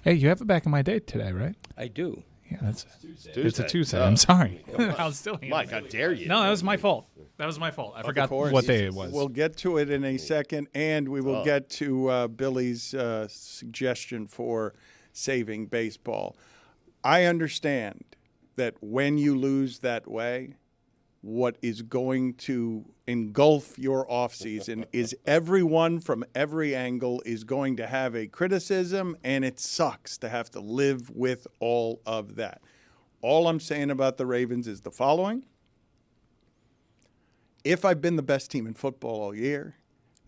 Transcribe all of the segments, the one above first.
Hey, you have it back in my day today, right? I do. Yeah, it's a Tuesday. I'm sorry. I was still Mike, how dare you? No, that was my fault. I forgot what day it was. We'll get to it in a second, and we will get to Billy's suggestion for saving baseball. I understand that when you lose that way, what is going to engulf your offseason is everyone from every angle is going to have a criticism, and it sucks to have to live with all of that. All I'm saying about the Ravens is the following. If I've been the best team in football all year,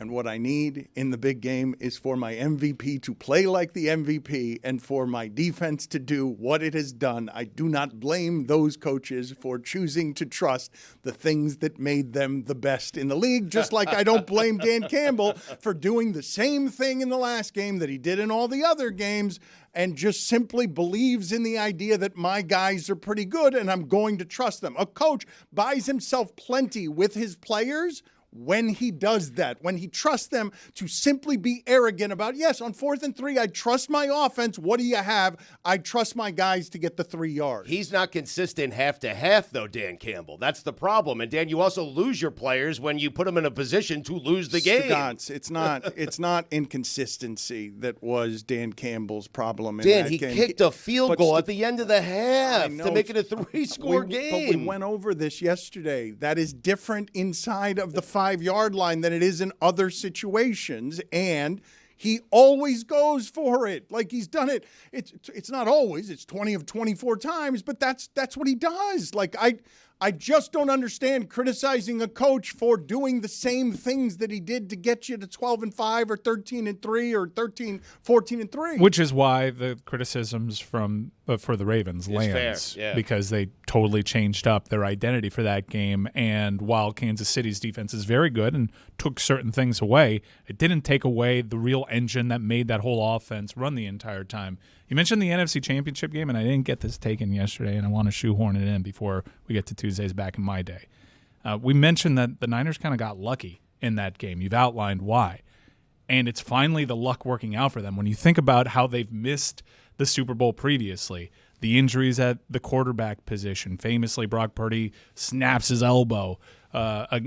and what I need in the big game is for my MVP to play like the MVP and for my defense to do what it has done, I do not blame those coaches for choosing to trust the things that made them the best in the league, just like I don't blame Dan Campbell for doing the same thing in the last game that he did in all the other games and just simply believes in the idea that my guys are pretty good and I'm going to trust them. A coach buys himself plenty with his players when he does that, when he trusts them to simply be arrogant about, yes, on 4th and 3, I trust my offense. What do you have? I trust my guys to get the 3 yards. He's not consistent half to half, though, Dan Campbell. That's the problem. And, Dan, you also lose your players when you put them in a position to lose the game. Stugotz, it's not inconsistency that was Dan Campbell's problem in Dan, that he game. kicked a field goal at the end of the half to make it a 3-score game. But we went over this yesterday. That is different inside of the 5-yard line than it is in other situations, and he always goes for it. Like he's done it. It's not always. It's 20 of 24 times, but that's what he does. Like I just don't understand criticizing a coach for doing the same things that he did to get you to 12-5 or 13-3 or 14-3. Which is why the criticisms for the Ravens lands, because they totally changed up their identity for that game. And while Kansas City's defense is very good and took certain things away, it didn't take away the real engine that made that whole offense run the entire time. You mentioned the NFC Championship game, and I didn't get this taken yesterday, and I want to shoehorn it in before we get to Tuesdays back in my day. We mentioned that the Niners kind of got lucky in that game. You've outlined why. And it's finally the luck working out for them. When you think about how they've missed the Super Bowl previously, the injuries at the quarterback position, famously Brock Purdy snaps his elbow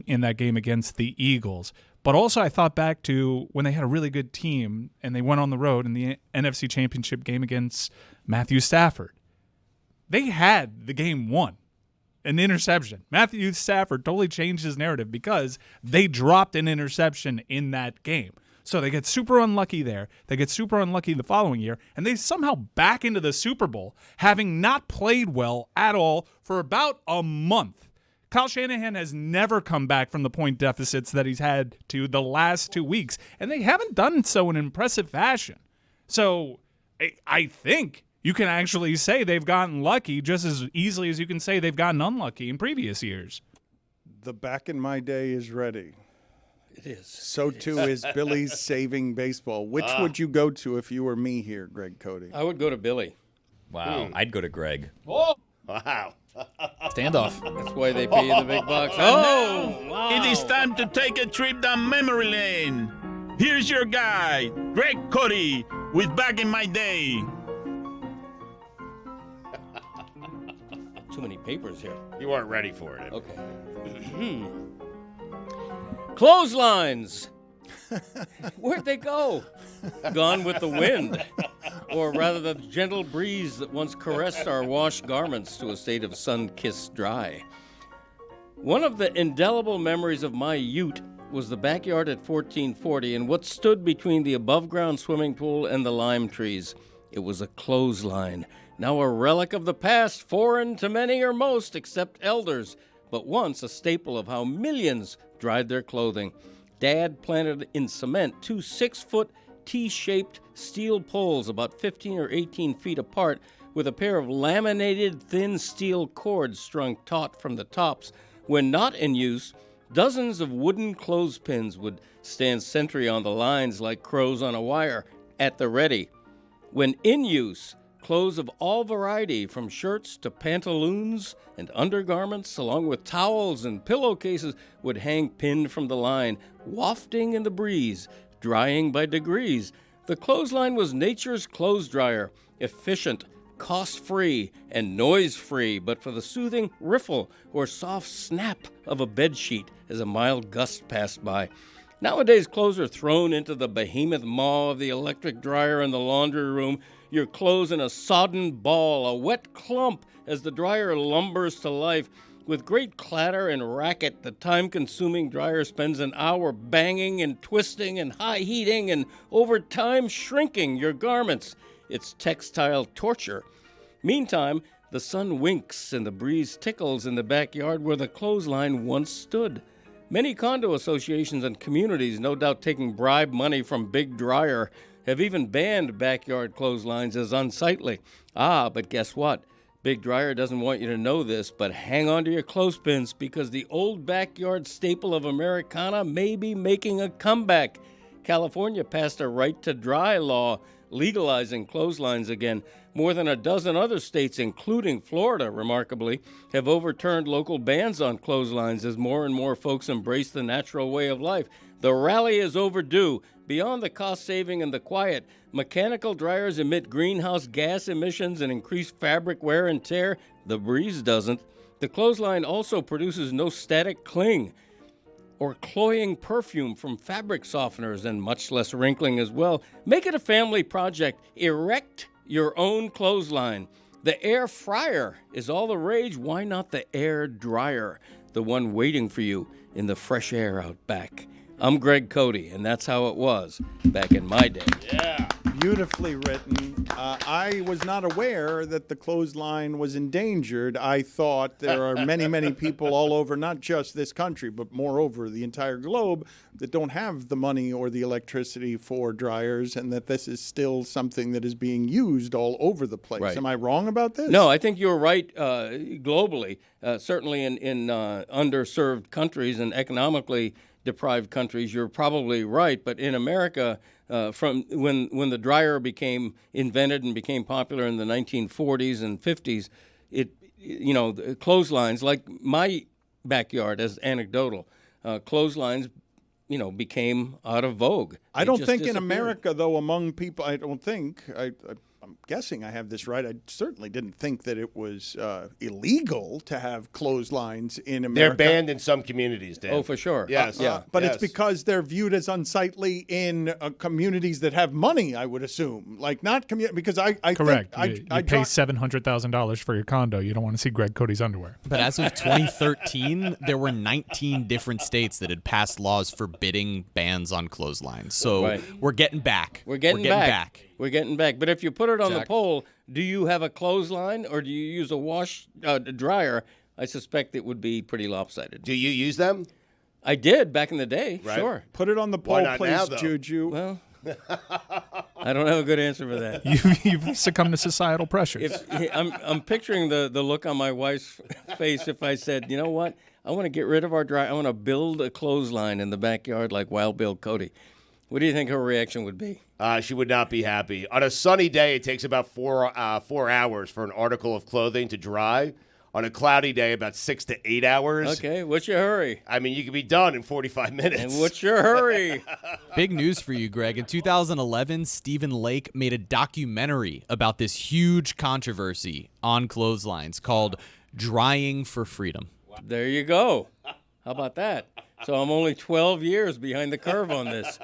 in that game against the Eagles. But also I thought back to when they had a really good team and they went on the road in the NFC Championship game against Matthew Stafford. They had the game won. An interception. Matthew Stafford totally changed his narrative because they dropped an interception in that game. So they get super unlucky there. They get super unlucky the following year, and they somehow back into the Super Bowl, having not played well at all for about a month. Kyle Shanahan has never come back from the point deficits that he's had to the last 2 weeks, and they haven't done so in impressive fashion. So I think you can actually say they've gotten lucky just as easily as you can say they've gotten unlucky in previous years. The back in my day is ready. It is. So too is Billy's saving baseball. Which would you go to if you were me here, Greg Cote? I would go to Billy. Wow, I'd go to Greg. Oh, wow. Standoff. That's why they pay you the big bucks. Oh, wow. It is time to take a trip down memory lane. Here's your guy, Greg Cote, with Back in My Day. Too many papers here. You weren't ready for it. Okay. Clotheslines. Where'd they go? Gone with the wind. Or rather, the gentle breeze that once caressed our washed garments to a state of sun-kissed dry. One of the indelible memories of my ute was the backyard at 1440 and what stood between the above-ground swimming pool and the lime trees. It was a clothesline, now a relic of the past, foreign to many or most except elders, but once a staple of how millions dried their clothing. Dad planted in cement 2 6-foot T-shaped steel poles about 15 or 18 feet apart with a pair of laminated thin steel cords strung taut from the tops. When not in use, dozens of wooden clothespins would stand sentry on the lines like crows on a wire, at the ready. When in use, clothes of all variety, from shirts to pantaloons and undergarments, along with towels and pillowcases, would hang pinned from the line, wafting in the breeze, drying by degrees. The clothesline was nature's clothes dryer, efficient, cost-free, and noise-free, but for the soothing riffle or soft snap of a bedsheet as a mild gust passed by. Nowadays, clothes are thrown into the behemoth maw of the electric dryer in the laundry room, your clothes in a sodden ball, a wet clump as the dryer lumbers to life. With great clatter and racket, the time-consuming dryer spends an hour banging and twisting and high-heating and, over time, shrinking your garments. It's textile torture. Meantime, the sun winks and the breeze tickles in the backyard where the clothesline once stood. Many condo associations and communities, no doubt taking bribe money from Big Dryer, have even banned backyard clotheslines as unsightly. But guess what? Big Dryer doesn't want you to know this, but hang on to your clothespins because the old backyard staple of Americana may be making a comeback. California passed a right to dry law, legalizing clotheslines again. More than a dozen other states, including Florida, remarkably, have overturned local bans on clotheslines as more and more folks embrace the natural way of life. The rally is overdue. Beyond the cost saving and the quiet, mechanical dryers emit greenhouse gas emissions and increase fabric wear and tear. The breeze doesn't. The clothesline also produces no static cling or cloying perfume from fabric softeners, and much less wrinkling as well. Make it a family project. Erect your own clothesline. The air fryer is all the rage. Why not the air dryer, the one waiting for you in the fresh air out back? I'm Greg Cote, and that's how it was back in my day. Yeah. Beautifully written. I was not aware that the clothesline was endangered. I thought there are many, many people all over, not just this country, but moreover the entire globe, that don't have the money or the electricity for dryers, and that this is still something that is being used all over the place. Right. Am I wrong about this? No, I think you're right globally, certainly in underserved countries and economically deprived countries, you're probably right. But in America, from when the dryer became invented and became popular in the 1940s and 50s, the clotheslines, like my backyard, as anecdotal, clotheslines, became out of vogue. I don't think in America, though, among people, I'm guessing I have this right. I certainly didn't think that it was illegal to have clotheslines in America. They're banned in some communities, Dan. Oh, for sure. Yes. But yes. it's because they're viewed as unsightly in communities that have money, I would assume. Like, not because I Correct. think you pay $700,000 for your condo. You don't want to see Greg Cote's underwear. But as of 2013, there were 19 different states that had passed laws forbidding bans on clotheslines. So Right. we're getting back. We're getting back. We're getting back. But if you put it on the poll, do you have a clothesline or do you use a dryer? I suspect it would be pretty lopsided. Do you use them? I did back in the day, Right. Sure. Put it on the Why poll, not please, now, though? Juju. Well, I don't have a good answer for that. You've succumbed to societal pressures. I'm picturing the look on my wife's face if I said, you know what, I want to get rid of our dryer. I want to build a clothesline in the backyard like Wild Bill Cote. What do you think her reaction would be? She would not be happy. On a sunny day, it takes about 4 hours for an article of clothing to dry. On a cloudy day, about 6 to 8 hours. Okay, what's your hurry? I mean, you could be done in 45 minutes. And what's your hurry? Big news for you, Greg. In 2011, Stephen Lake made a documentary about this huge controversy on clotheslines called Drying for Freedom. There you go. How about that? So I'm only 12 years behind the curve on this.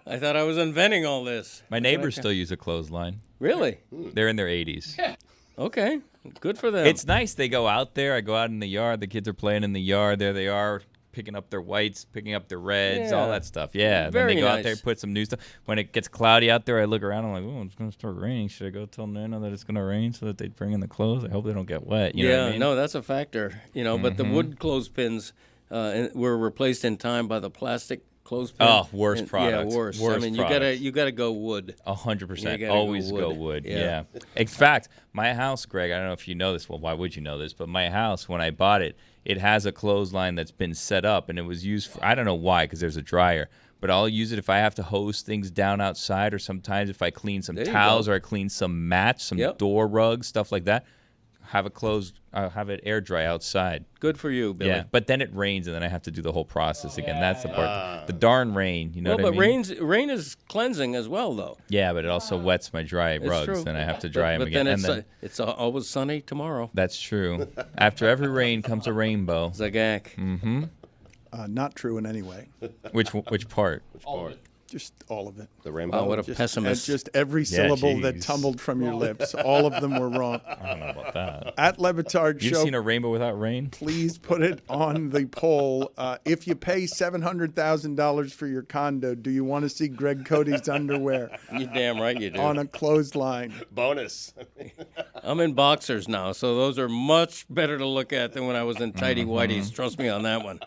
I thought I was inventing all this. My neighbors still use a clothesline. Really? They're in their 80s. Okay. Good for them. It's nice. They go out there. I go out in the yard. The kids are playing in the yard. There they are, picking up their whites, picking up their reds, all that stuff. Yeah. Very then they go nice. out there, put some new stuff. When it gets cloudy out there, I look around. I'm like, oh, it's going to start raining. Should I go tell Nana that it's going to rain so that they bring in the clothes? I hope they don't get wet. You know what I mean? No, that's a factor. But the wood clothespins were replaced in time by the plastic clothespin. Oh, worst product. Yeah, worse. Worst I mean, product. you gotta go wood. 100%. You Always gotta go go wood. wood. Yeah. In fact, my house, Greg, I don't know if you know this. Well, why would you know this? But my house, when I bought it, it has a clothesline that's been set up, and it was used for, I don't know why, because there's a dryer. But I'll use it if I have to hose things down outside, or sometimes if I clean some towels or I clean some mats, some door rugs, stuff like that. have it air dry outside. Good for you, Billy. Yeah, but then it rains, and then I have to do the whole process again. That's the part. The darn rain, you know what I mean? But rain is cleansing as well, though. Yeah, but it also wets my dry rugs, and I have to dry them again. But then it's always sunny tomorrow. That's true. After every rain comes a rainbow. Zagak. Mm-hmm. Not true in any way. Which part? Which part? Just all of it. The rainbow. Oh, what a pessimist. Just every syllable that tumbled from your lips. All of them were wrong. I don't know about that. At Le Batard Show. You've seen a rainbow without rain? Please put it on the poll. If you pay $700,000 for your condo, do you want to see Greg Cote's underwear? You're damn right you do. On a clothesline. Bonus. I'm in boxers now, so those are much better to look at than when I was in tighty whities. Trust me on that one.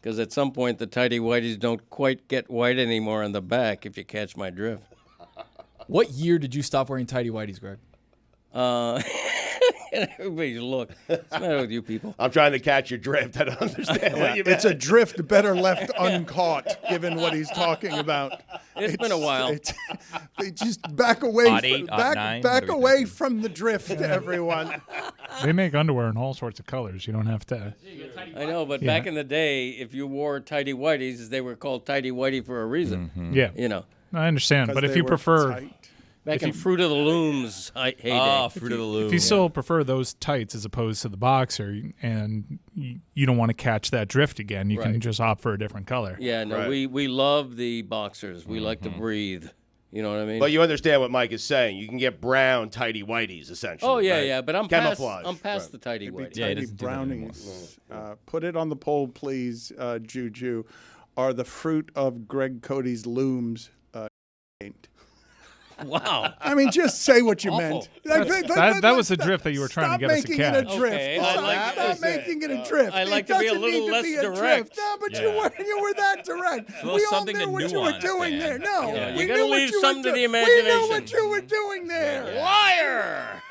Because at some point, the tighty whities don't quite get white anymore on the back, if you catch my drift. What year did you stop wearing tighty whities, Greg? Everybody's look. What's the matter with you people? I'm trying to catch your drift. I don't understand what you meant. It's a drift better left uncaught, given what he's talking about. It's been a while. Just back away. Back away thinking? from the drift, everyone. They make underwear in all sorts of colors. You don't have to. I know, but back in the day, if you wore tighty whities, they were called tighty whitey for a reason. Mm-hmm. Yeah. You know. I understand, but if they you were prefer. tight. Back in Fruit of the Looms heyday. Oh, Fruit of the Loom. If you still prefer those tights as opposed to the boxer, and you don't want to catch that drift again, you can just opt for a different color. Yeah, no, we love the boxers. We like to breathe. You know what I mean? But you understand what Mike is saying. You can get brown tighty whities, essentially. Oh, yeah, right? yeah. But I'm Camouflage. past the tighty whities. Yeah, he Tidy doesn't do that anymore. brownies. Put it on the poll, please, Juju. Are the Fruit of Greg Cote's looms paint? Wow. I mean, just say what you Awful. meant. That was the drift that you were trying to get us to catch. Stop making it a drift. Okay, Stop making it a drift. I like It to be a doesn't little need less be a direct. drift. No, but you were that direct. little We all something knew to what you were nuance, doing Dan. there. No, Yeah, we you gotta knew what leave you something were to the We knew imagination. what you were doing there. Liar!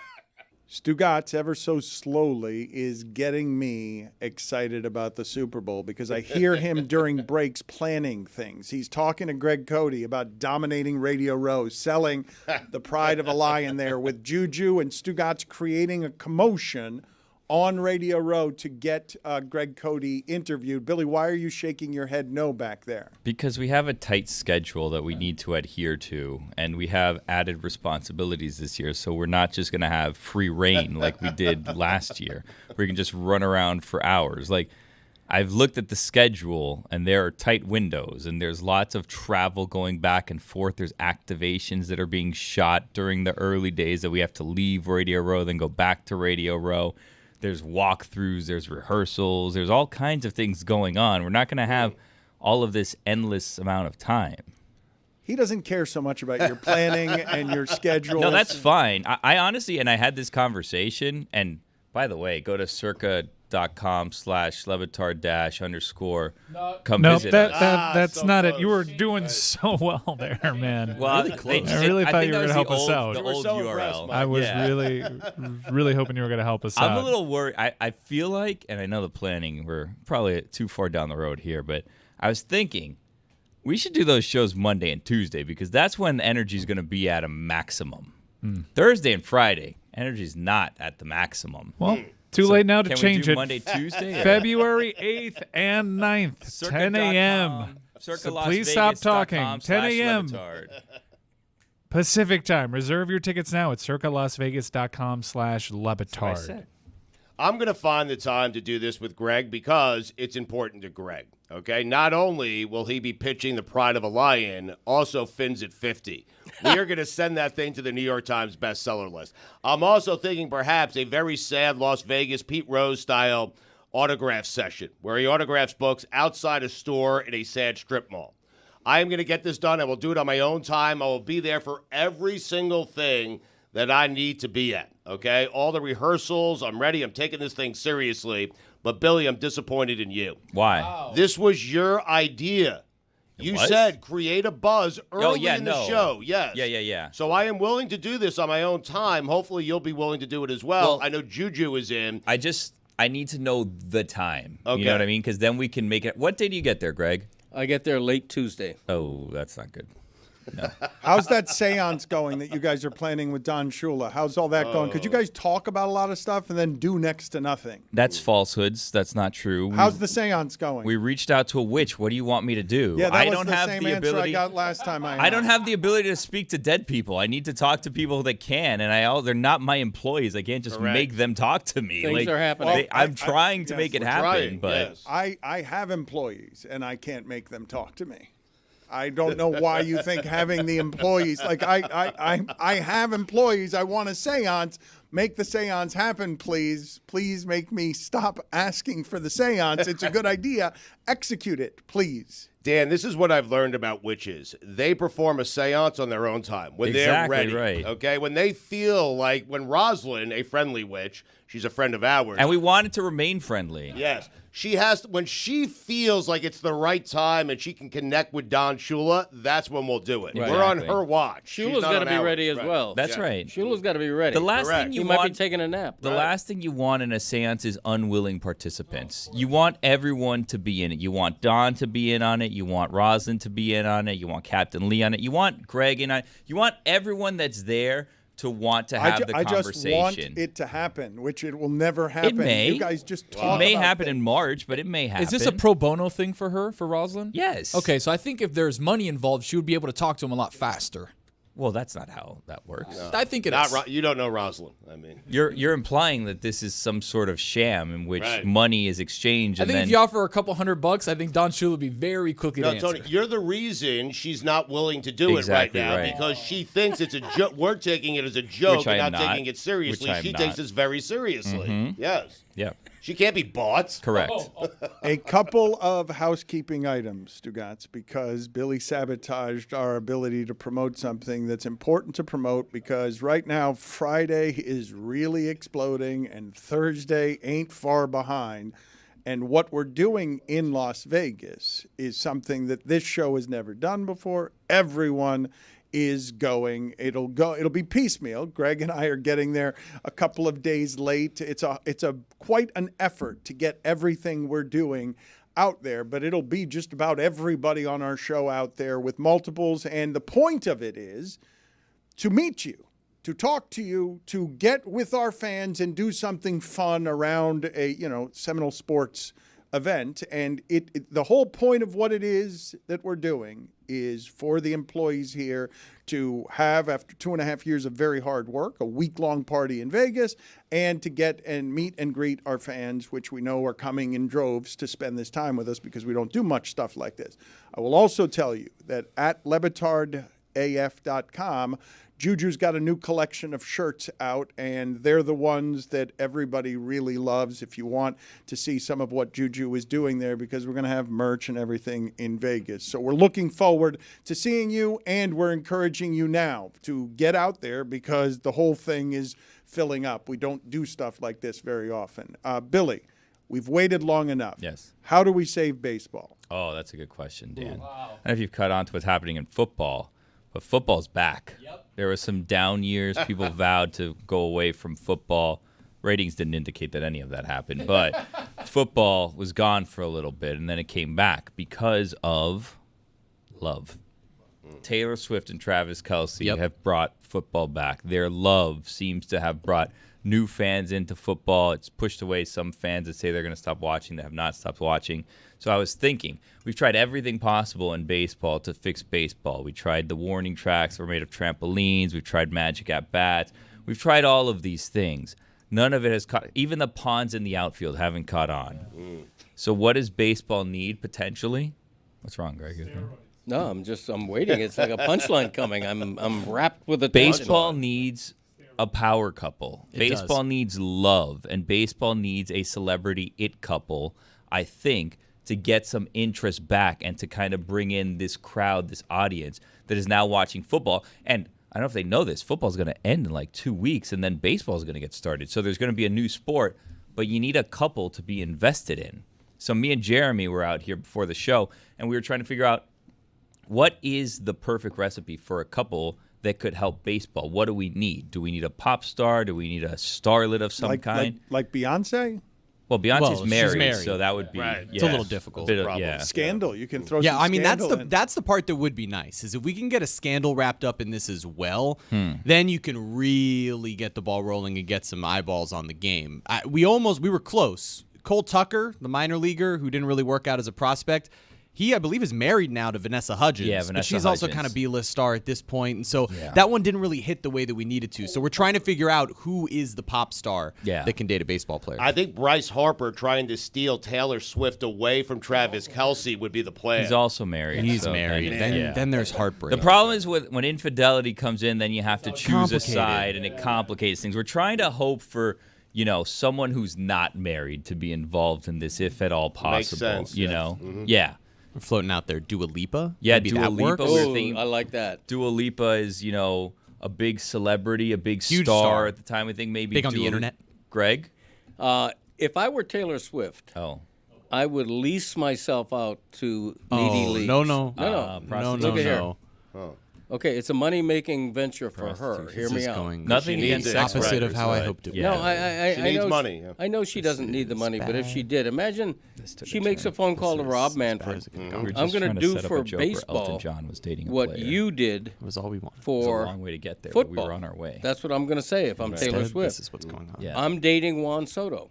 Stugotz, ever so slowly, is getting me excited about the Super Bowl because I hear him during breaks planning things. He's talking to Greg Cote about dominating Radio Row, selling the pride of a lion there with Juju and Stugotz creating a commotion on Radio Row to get Greg Cote interviewed. Billy, why are you shaking your head no back there? Because we have a tight schedule that we need to adhere to, and we have added responsibilities this year. So we're not just going to have free reign like we did last year. We can just run around for hours. Like, I've looked at the schedule, and there are tight windows, and there's lots of travel going back and forth. There's activations that are being shot during the early days that we have to leave Radio Row, then go back to Radio Row. There's walkthroughs, there's rehearsals, there's all kinds of things going on. We're not going to have all of this endless amount of time. He doesn't care so much about your planning and your schedule. No, that's fine. I honestly, and I had this conversation, and by the way, go to circa.com/lebatard_ come No, visit us. that's so not it. close. You were doing so well there, man. Well, I really thought you were going to help us out. The We're old so URL. impressed, Mike. I was Yeah. really hoping you were going to help us out. I'm a little worried. I feel like, and I know the planning, we're probably too far down the road here, but I was thinking we should do those shows Monday and Tuesday because that's when the energy is going to be at a maximum. Thursday and Friday, energy's not at the maximum. Well, too late now to Can change we do it. Monday, Tuesday? February 8th and 9th, 10 a.m. So please stop talking. 10 a.m. Pacific time. Reserve your tickets now at circalasvegas.com/lebatard. I'm going to find the time to do this with Greg because it's important to Greg, okay? Not only will he be pitching the pride of a lion, also Fins at 50. We are going to send that thing to the New York Times bestseller list. I'm also thinking perhaps a very sad Las Vegas Pete Rose-style autograph session where he autographs books outside a store in a sad strip mall. I am going to get this done. I will do it on my own time. I will be there for every single thing that I need to be at, okay? All the rehearsals, I'm ready. I'm taking this thing seriously. But, Billy, I'm disappointed in you. Why? This was your idea. You was? said create a buzz early in the show. Yes. Yeah. So I am willing to do this on my own time. Hopefully you'll be willing to do it as well. I know Juju is in. I need to know the time. Okay. You know what I mean? Because then we can make it. What day do you get there, Greg? I get there late Tuesday. Oh, that's not good. No. How's that seance going that you guys are planning with Don Shula? How's all that going? Because you guys talk about a lot of stuff and then do next to nothing. That's falsehoods. That's not true. How's the seance going? We reached out to a witch. What do you want me to do? Yeah, that I was don't the have same the answer ability. I got last time I don't have the ability to speak to dead people. I need to talk to people that can, and they're not my employees. I can't just make them talk to me. Things are happening. I'm trying to make it happen, but I have employees, and I can't make them talk to me. I don't know why you think having the employees, like I have employees. I want a seance. Make the seance happen, please. Please make me stop asking for the seance. It's a good idea. Execute it, please. Dan, this is what I've learned about witches. They perform a seance on their own time when they're ready. Right. Okay, when they feel like when Rosalind, a friendly witch, she's a friend of ours, and we want it to remain friendly. Yes. She has when she feels like it's the right time and she can connect with Don Shula, that's when we'll do it. Right. We're on Exactly. her watch. Shula's got to be ready as well. That's right. Shula's got to be ready. The last thing you might want, be taking a nap. The last thing you want in a seance is unwilling participants. You want everyone to be in it. You want Don to be in on it. You want Rosalind to be in on it. You want Captain Lee on it. You want Greg in on it. You want everyone that's there to want to have the conversation. I just want it to happen, which it will never happen. It may. You guys just talk It may about happen things. in March, but it may happen. Is this a pro bono thing for her, for Rosalind? Yes. Okay, so I think if there's money involved, she would be able to talk to him a lot faster. Well, that's not how that works. No. I think it is. You don't know Rosalind. I mean, You're implying that this is some sort of sham in which money is exchanged. I think if you offer her a couple $100, I think Don Shula would be very quickly to answer. Tony, you're the reason she's not willing to do it right now because she thinks it's a joke. We're taking it as a joke and not taking it seriously. She takes this very seriously. Mm-hmm. Yes. Yeah. She can't be bought. Correct. A couple of housekeeping items, Stugotz, because Billy sabotaged our ability to promote something that's important to promote because right now Friday is really exploding and Thursday ain't far behind. And what we're doing in Las Vegas is something that this show has never done before. Everyone is going. It'll be piecemeal. Greg and I are getting there a couple of days late. It's a quite an effort to get everything we're doing out there, but it'll be just about everybody on our show out there with multiples. And the point of it is to meet you, to talk to you, to get with our fans and do something fun around a, Seminole sports event. And the whole point of what it is that we're doing is for the employees here to have, after 2.5 years of very hard work, a week-long party in Vegas, and to get and meet and greet our fans, which we know are coming in droves to spend this time with us because we don't do much stuff like this. I will also tell you that at LeBatardAF.com, Juju's got a new collection of shirts out, and they're the ones that everybody really loves if you want to see some of what Juju is doing there, because we're going to have merch and everything in Vegas. So we're looking forward to seeing you, and we're encouraging you now to get out there because the whole thing is filling up. We don't do stuff like this very often. Billy, we've waited long enough. Yes. How do we save baseball? Oh, that's a good question, Dan. Wow. I don't know if you've caught on to what's happening in football, but football's back. Yep. There were some down years. People vowed to go away from football. Ratings didn't indicate that any of that happened, but football was gone for a little bit, and then it came back because of love. Taylor Swift and Travis Kelce have brought football back. Their love seems to have brought new fans into football. It's pushed away some fans that say they're going to stop watching that have not stopped watching. So I was thinking, we've tried everything possible in baseball to fix baseball. We tried the warning tracks that were made of trampolines. We've tried magic at bats. We've tried all of these things. None of it has caught. Even the ponds in the outfield haven't caught on. So what does baseball need potentially? What's wrong, Greg? No, I'm waiting. It's like a punchline coming. I'm wrapped with a baseball needs a power couple. Baseball needs love, and baseball needs a celebrity it couple, I think, to get some interest back and to kind of bring in this crowd, this audience that is now watching football. And I don't know if they know this, football is going to end in like 2 weeks, and then baseball is going to get started. So there's going to be a new sport, but you need a couple to be invested in. So me and Jeremy were out here before the show, and we were trying to figure out what is the perfect recipe for a couple that could help baseball. What do we need? Do we need a pop star? Do we need a starlet of some kind? Like Beyonce? Well, Beyonce's she's married, married. so that would be It's a little difficult. Yeah. Scandal. You can throw Yeah, some I mean scandal in. that's the part that would be nice is if we can get a scandal wrapped up in this as well, then you can really get the ball rolling and get some eyeballs on the game. We were close. Cole Tucker, the minor leaguer who didn't really work out as a prospect, he, I believe, is married now to Vanessa Hudgens. Yeah, but Vanessa she's also Hudgens. kind of B-list star at this point, and so that one didn't really hit the way that we needed to. So we're trying to figure out who is the pop star that can date a baseball player. I think Bryce Harper trying to steal Taylor Swift away from Travis Kelce would be the plan. He's also married. He's married. Then there's heartbreak. The problem is when infidelity comes in, then you have to choose a complicated. side, and it complicates things. We're trying to hope for someone who's not married to be involved in this, if at all possible. Makes sense, you yeah. know, We're floating out there. Dua Lipa? Yeah, Maybe Dua that Lipa. works? We're Oh, thinking I like that. Dua Lipa is a big celebrity, a big Huge star star. at the time. I think maybe Big on the Dua- internet. Greg. If I were Taylor Swift, I would lease myself out to needy leagues. No. No. Look at here. no. Okay, it's a money-making venture for her. Hear This me is out. going Nothing against sex opposite workers, of how I but- hoped it would. Yeah. No, I She needs know money, yeah. I know she doesn't need the money, but if she did, imagine she makes a phone call to Rob Manfred. We were I'm just going to trying do set up for a joke where baseball Elton John was dating a what player. you did It was all we wanted. It was for a long way to get there, football. but we were on our way. That's what I'm going to say if I'm Taylor Instead, Swift. This is what's going on. Yeah. I'm dating Juan Soto.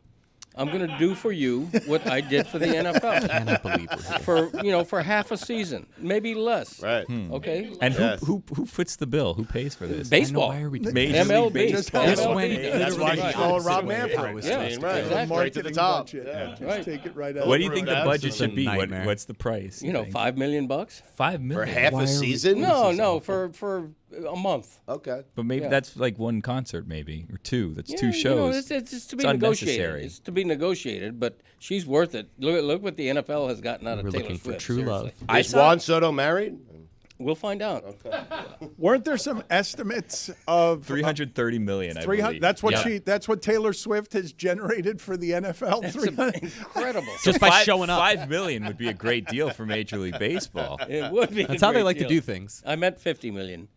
I'm going to do for you what I did for the NFL. I cannot believe we're here. For half a season, maybe less. Right. Okay. And Yes. who foots the bill? Who pays for this? Baseball. Why are we doing Major MLB. League Just Baseball. This MLB. went That's why literally she's calling opposite Rob way of how Manfred. it's Yeah. supposed to go. Right. Exactly. Right to the top. Budget. Yeah. Just Right. take it right out. What do you think the Right. budget This is a should be? nightmare. What's the price? $5 million. $5 million For half a season? No, for a month. Okay. But maybe Yeah. that's like one concert, maybe or two. That's two Yeah, shows. It's to be It's negotiated. unnecessary. It's to be negotiated, but she's worth it. Look what the NFL has gotten out of We're Taylor looking for Swift. true love. seriously. Is Juan Soto married? We'll find out. Weren't there some estimates of 330 million. I 300? believe. That's what Taylor Swift has generated for the NFL. That's 300. incredible. Just by showing up. $5 million would be a great deal for Major League Baseball. It would be. That's a how they great like deal. to do things. I meant $50 million.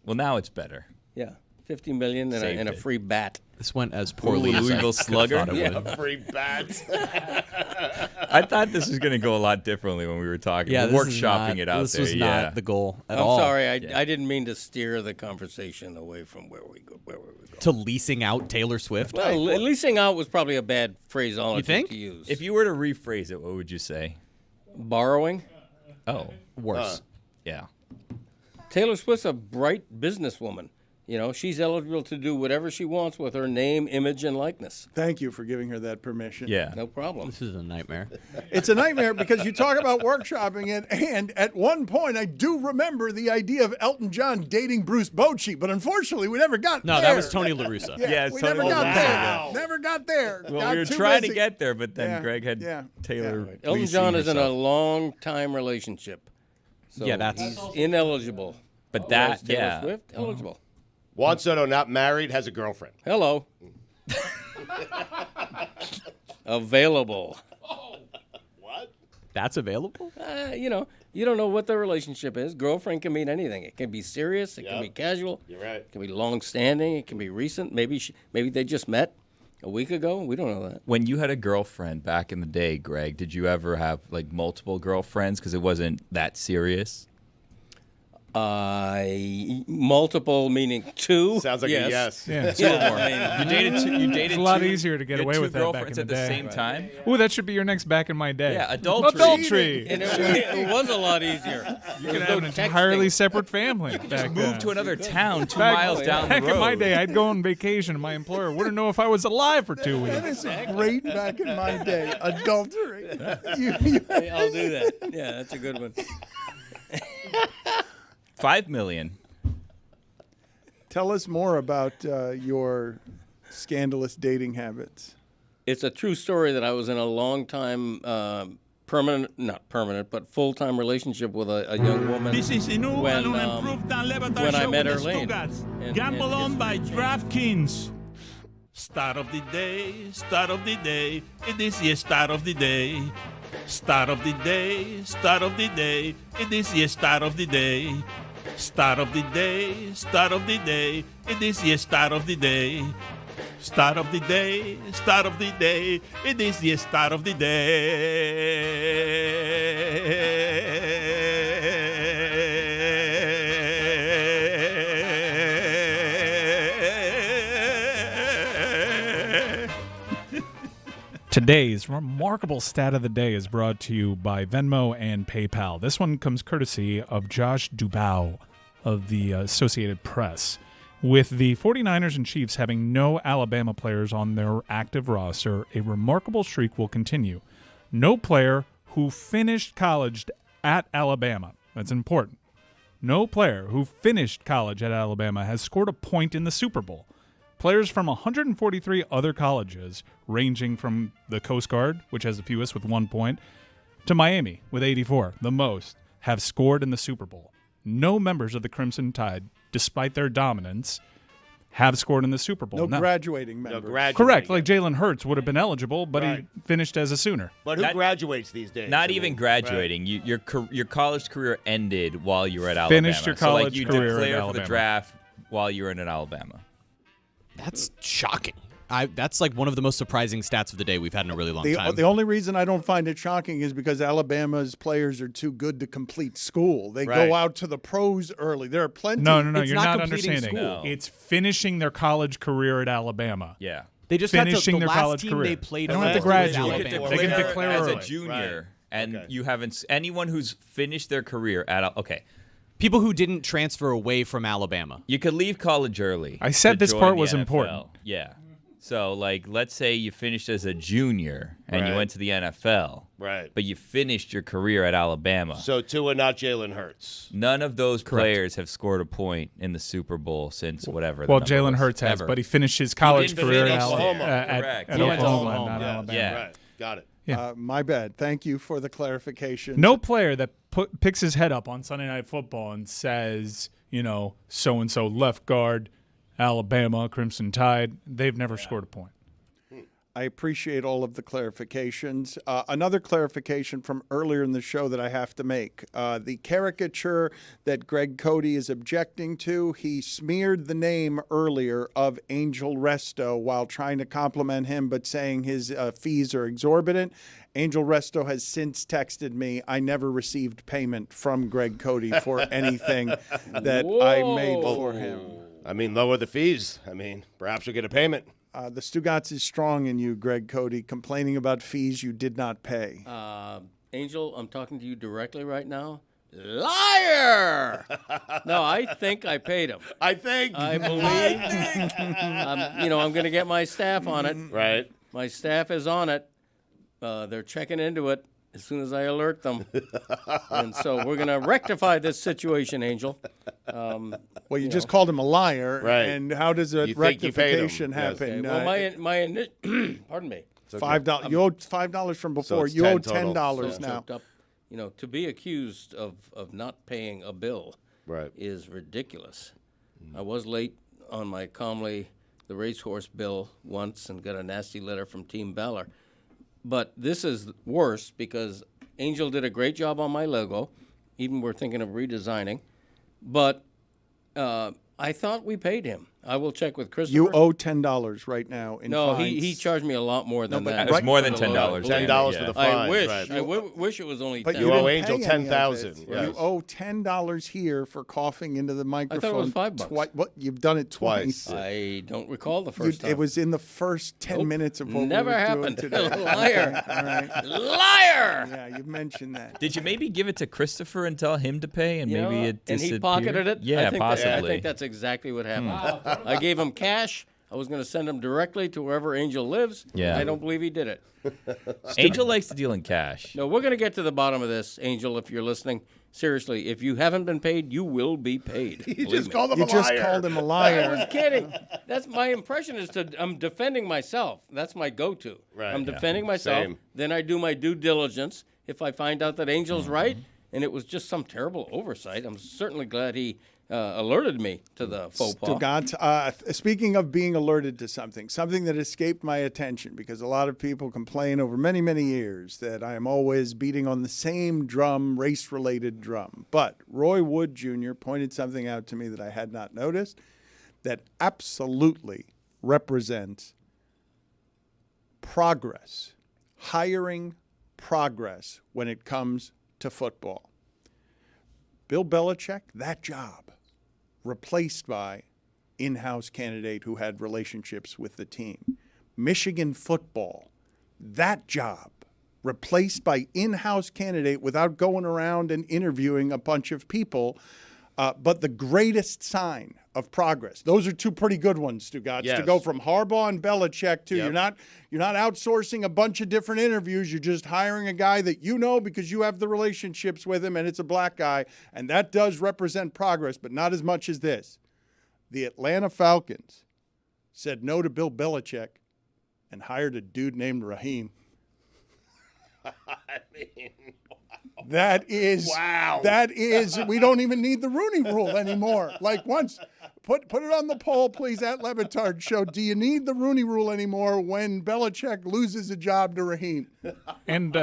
Well, now it's better. Yeah, $50 million Saved and a it. free bat. This went as poorly as I Louisville Slugger. thought it would. Free bats. I thought this was going to go a lot differently when we were talking. Yeah, we're this is workshopping not- it out this there. was yeah. not the goal at I'm all. sorry, I didn't mean to steer the conversation away from where we go. To leasing out Taylor Swift. Well, leasing out was probably a bad phraseology You think? to use. If you were to rephrase it, what would you say? Borrowing? Oh, Worse. yeah. Taylor Swift's a bright businesswoman. She's eligible to do whatever she wants with her name, image, and likeness. Thank you for giving her that permission. Yeah. No problem. This is a nightmare. It's a nightmare because you talk about workshopping it, and at one point I do remember the idea of Elton John dating Bruce Bochy, but unfortunately we never got there. No, that was Tony La Russa. Yeah, it's we Tony never La got Russa, there. yeah. Never got there. Well, Got we were too trying to busy. get there, but then Yeah, Greg had yeah, Taylor. Elton leasing John is in a herself. long-time relationship. So Yeah, that's- he's ineligible. But Whereas that, Taylor yeah. Swift, eligible. Juan Soto, not married, has a girlfriend. Hello. Available. That's available? You don't know what the relationship is. Girlfriend can mean anything. It can be serious. It can be casual. You're right. It can be long-standing. It can be recent. Maybe they just met a week ago. We don't know that. When you had a girlfriend back in the day, Greg, did you ever have like multiple girlfriends because it wasn't that serious? Multiple meaning two. Sounds like a yes. Yeah. Yeah, You dated two. You dated It's a lot two- easier to get you had away two with that back in girlfriends the at the day. same time. Ooh, that should be your next back in my day. Yeah, adultery. Adultery. and it was a lot easier. You could have an entirely separate family back Move then. to another town 2 Back- miles down the Back road. in my day, I'd go on vacation, and my employer wouldn't know if I was alive for 2 That weeks. is great back in my day. Adultery. I'll do that. Yeah, that's a good one. $5 million. Tell us more about your scandalous dating habits. It's a true story that I was in a long-time not permanent, but full-time relationship with a young woman. This is the new when, and improved Dan Le Batard when I Show met with her the lane. Stugotz. And- Gamble and on by history DraftKings. Start of the day, start of the day. It is the start of the day. Start of the day, start of the day. It is the start of the day. Start of the day, start of the day. It is the start of the day. Start of the day, start of the day. It is the start of the day. Today's remarkable stat of the day is brought to you by Venmo and PayPal. This one comes courtesy of Josh Dubow of the Associated Press. With the 49ers and Chiefs having no Alabama players on their active roster, a remarkable streak will continue. No player who finished college at Alabama, that's important, no player who finished college at Alabama has scored a point in the Super Bowl. Players from 143 other colleges, ranging from the Coast Guard, which has the fewest with 1 point, to Miami with 84, the most, have scored in the Super Bowl. No members of the Crimson Tide, despite their dominance, have scored in the Super Bowl. No graduating members. Correct. Like Jalen Hurts would have been eligible, but he finished as a Sooner. But who graduates these days? Not even graduating. Right. Your college career ended while you were at Alabama. Finished your college career at declare Alabama. for the draft while you were in Alabama. That's shocking. That's like one of the most surprising stats of the day we've had in a really long time. The only reason I don't find it shocking is because Alabama's players are too good to complete school. They go out to the pros early. There are plenty. No, It's you're not not completing understanding. school. It's finishing their college career at Alabama. Yeah. They just finishing had to, the their last college team career. they played They don't on have to was graduate. Alabama. They can declare as early. a junior, and Okay. you haven't. Anyone who's finished their career at People who didn't transfer away from Alabama. you could leave college early. I said to this join part the was NFL. important. Yeah. So, let's say you finished as a junior and you went to the NFL. Right. But you finished your career at Alabama. So Tua, not Jalen Hurts. None of those players have scored a point in the Super Bowl since whatever. Well, the number Jalen was. Hurts has, Ever. but he finished his college didn't career finish at Oklahoma. Correct. at He went to Oklahoma, Oklahoma. not Alabama. Yeah. Right. Got it. My bad. Thank you for the clarification. No player that picks his head up on Sunday Night Football and says, so-and-so left guard, Alabama, Crimson Tide, they've never scored a point. I appreciate all of the clarifications. Another clarification from earlier in the show that I have to make. The caricature that Greg Cote is objecting to, he smeared the name earlier of Angel Resto while trying to compliment him but saying his fees are exorbitant. Angel Resto has since texted me, I never received payment from Greg Cote for anything that I made for him. I mean, lower the fees. I mean, perhaps you'll get a payment. The Stugotz is strong in you, Greg Cote, complaining about fees you did not pay. Angel, I'm talking to you directly right now. Liar! No, I think I paid him. I think. I believe. I'm going to get my staff on it. Right. My staff is on it. They're checking into it as soon as I alert them. And so we're going to rectify this situation, Angel. Well, you just called him a liar, Right. and how does a You think you paid him. rectification Yes. happen? Well, pardon me. $5. You owed $5 from before. it's You owe 10 total. $10 now. Choked up. To be accused of not paying a bill Right. is ridiculous. I was late on my Comley, the racehorse bill once and got a nasty letter from Team Valor. But this is worse because Angel did a great job on my logo. Even we're thinking of redesigning. But I thought we paid him. I will check with Christopher. You owe $10 right now in No, fines. he charged me a lot more than but that. It was more than For the $10. logo. $10 for the fine. I wish. Right. I wish it was only But 10. you You owe didn't Angel pay any of it. $10,000. You Yes. owe $10 here for coughing into the microphone. was $5. What? You've done it twice. I don't recall the You- first time. it was in the first 10 minutes of what Never we were happened. doing today. Liar. All right. Liar! Yeah, you mentioned that. Did you maybe give it to Christopher and tell him to pay, and You maybe know, it and he disappeared? pocketed it? Yeah, I possibly. think that's exactly what happened. I gave him cash. I was going to send him directly to wherever Angel lives. Yeah. I don't believe he did it. Angel likes to deal in cash. No, we're going to get to the bottom of this, Angel, if you're listening. Seriously, if you haven't been paid, you will be paid. You Believe just me. called him You a just liar. called him a I liar. was kidding. That's my impression I'm defending myself. That's my go-to. Right, I'm yeah. defending myself. Same. Then I do my due diligence. If I find out that Angel's right and it was just some terrible oversight, I'm certainly glad he alerted me to the faux pas. Stugotz, speaking of being alerted to something that escaped my attention, because a lot of people complain over many, many years that I am always beating on the same drum, race-related drum. But Roy Wood Jr. pointed something out to me that I had not noticed, that absolutely represents progress, hiring progress when it comes to football. Bill Belichick, that job, replaced by in-house candidate who had relationships with the team. Michigan football, that job, replaced by in-house candidate without going around and interviewing a bunch of people. But the greatest sign of progress, those are two pretty good ones, Stugotz. Yes. To go from Harbaugh and Belichick to you're not outsourcing a bunch of different interviews. You're just hiring a guy that you know because you have the relationships with him, and it's a black guy, and that does represent progress, but not as much as this. The Atlanta Falcons said no to Bill Belichick and hired a dude named Raheem. I mean, That is, we don't even need the Rooney Rule anymore. Like once, put it on the poll, please, at LeBatard Show. Do you need the Rooney Rule anymore when Belichick loses a job to Raheem? And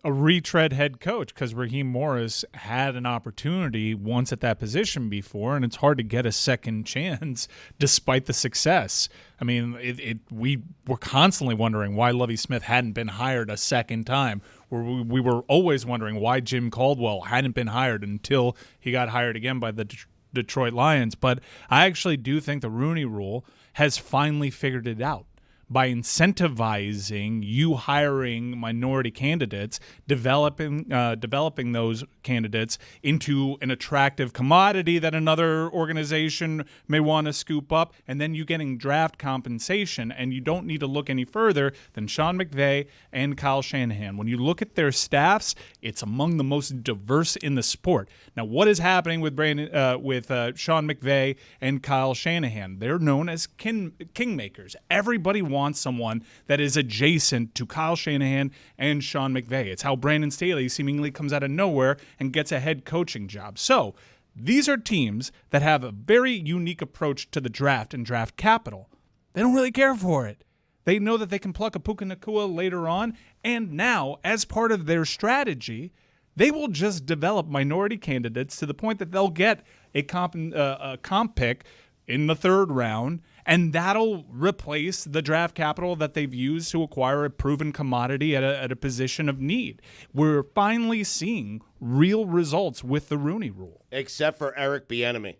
a retread head coach, because Raheem Morris had an opportunity once at that position before, and it's hard to get a second chance despite the success. I mean, we were constantly wondering why Lovie Smith hadn't been hired a second time. We were always wondering why Jim Caldwell hadn't been hired until he got hired again by the Detroit Lions. But I actually do think the Rooney Rule has finally figured it out. By incentivizing you hiring minority candidates, developing those candidates into an attractive commodity that another organization may want to scoop up, and then you getting draft compensation, and you don't need to look any further than Sean McVay and Kyle Shanahan. When you look at their staffs, it's among the most diverse in the sport. Now, what is happening with Sean McVay and Kyle Shanahan? They're known as kingmakers. Everybody wants someone that is adjacent to Kyle Shanahan and Sean McVay. It's how Brandon Staley seemingly comes out of nowhere and gets a head coaching job. So these are teams that have a very unique approach to the draft and draft capital. They don't really care for it. They know that they can pluck a Puka Nacua later on, and now, as part of their strategy, they will just develop minority candidates to the point that they'll get a comp pick in the third round, and that'll replace the draft capital that they've used to acquire a proven commodity at a position of need. We're finally seeing real results with the Rooney Rule. Except for Eric Bieniemy.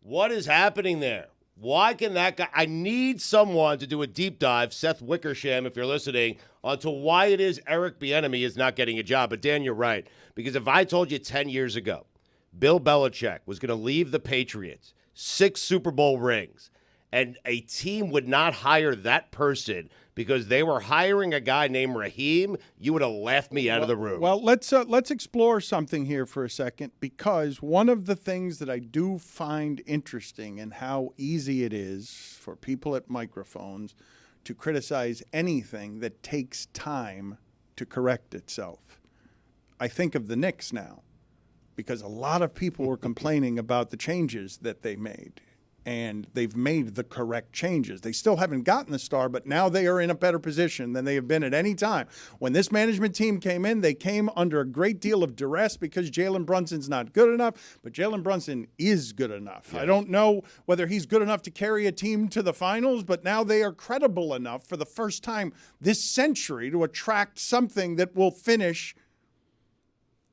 What is happening there? Why can that guy – I need someone to do a deep dive, Seth Wickersham, if you're listening, onto why it is Eric Bieniemy is not getting a job. But, Dan, you're right. Because if I told you 10 years ago Bill Belichick was going to leave the Patriots, 6 Super Bowl rings, and a team would not hire that person because they were hiring a guy named Raheem, you would have laughed me out of the room. Well, let's explore something here for a second, because one of the things that I do find interesting in how easy it is for people at microphones to criticize anything that takes time to correct itself. I think of the Knicks now, because a lot of people were complaining about the changes that they made. And they've made the correct changes. They still haven't gotten the star, but now they are in a better position than they have been at any time. When this management team came in, they came under a great deal of duress because Jalen Brunson's not good enough, but Jalen Brunson is good enough. Yeah. I don't know whether he's good enough to carry a team to the finals, but now they are credible enough for the first time this century to attract something that will finish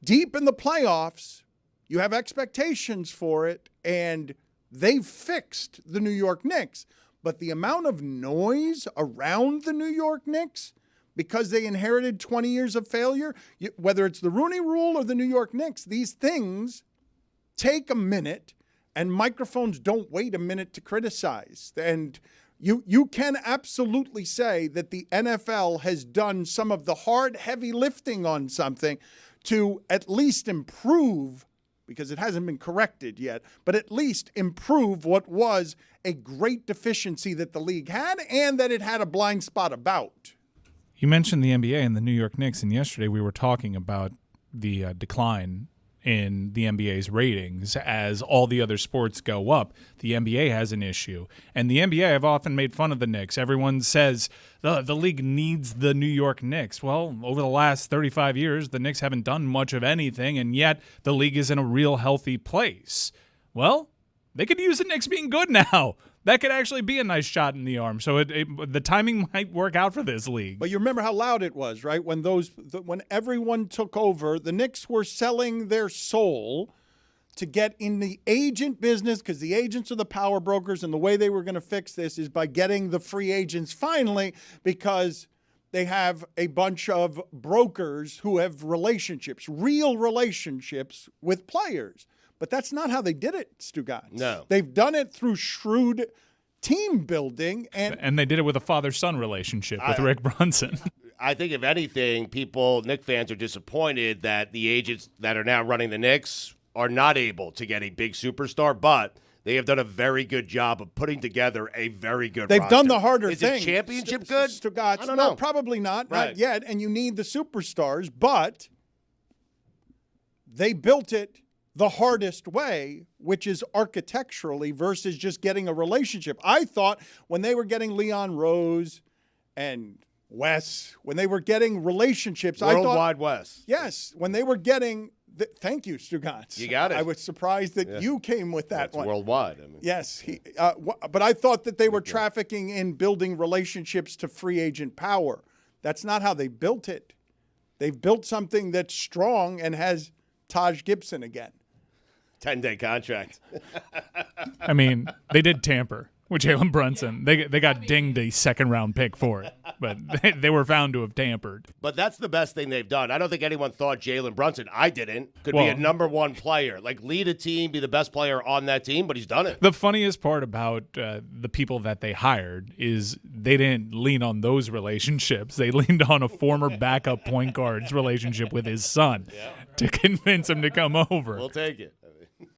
deep in the playoffs. You have expectations for it, and they've fixed the New York Knicks. But the amount of noise around the New York Knicks, because they inherited 20 years of failure, whether it's the Rooney Rule or the New York Knicks, these things take a minute, and microphones don't wait a minute to criticize. And you can absolutely say that the NFL has done some of the hard, heavy lifting on something to at least improve, because it hasn't been corrected yet, but at least improve what was a great deficiency that the league had and that it had a blind spot about. You mentioned the NBA and the New York Knicks, and yesterday we were talking about the decline in the NBA's ratings as all the other sports go up. The NBA has an issue. And the NBA have often made fun of the Knicks. Everyone says the league needs the New York Knicks. Well, over the last 35 years, the Knicks haven't done much of anything, and yet the league is in a real healthy place. Well, they could use the Knicks being good now. That could actually be a nice shot in the arm. So the timing might work out for this league. But you remember how loud it was, right? When when everyone took over, the Knicks were selling their soul to get in the agent business, because the agents are the power brokers, and the way they were going to fix this is by getting the free agents finally, because they have a bunch of brokers who have relationships, real relationships with players. But that's not how they did it, Stugotz. No. They've done it through shrewd team building. And they did it with a father-son relationship with Rick Brunson. I think, if anything, Knicks fans are disappointed that the agents that are now running the Knicks are not able to get a big superstar, but they have done a very good job of putting together a very good They've roster. done the harder Is thing. Is championship good? Stugotz, I don't know. Probably not. Right. Not yet. And you need the superstars, but they built it the hardest way, which is architecturally versus just getting a relationship. I thought when they were getting Leon Rose and Wes, when they were getting relationships, Worldwide Wes. Yes, when they were getting thank you, Stugotz. You got it. I was surprised that you came with that one. Worldwide. I mean. Yes, but I thought that they were trafficking in building relationships to free agent power. That's not how they built it. They've built something that's strong and has Taj Gibson again. 10-day contract. I mean, they did tamper with Jalen Brunson. They got dinged a second-round pick for it, but they were found to have tampered. But that's the best thing they've done. I don't think anyone thought Jalen Brunson, I didn't, could be a number one player. Like, lead a team, be the best player on that team, but he's done it. The funniest part about the people that they hired is they didn't lean on those relationships. They leaned on a former backup point guard's relationship with his son to convince him to come over. We'll take it.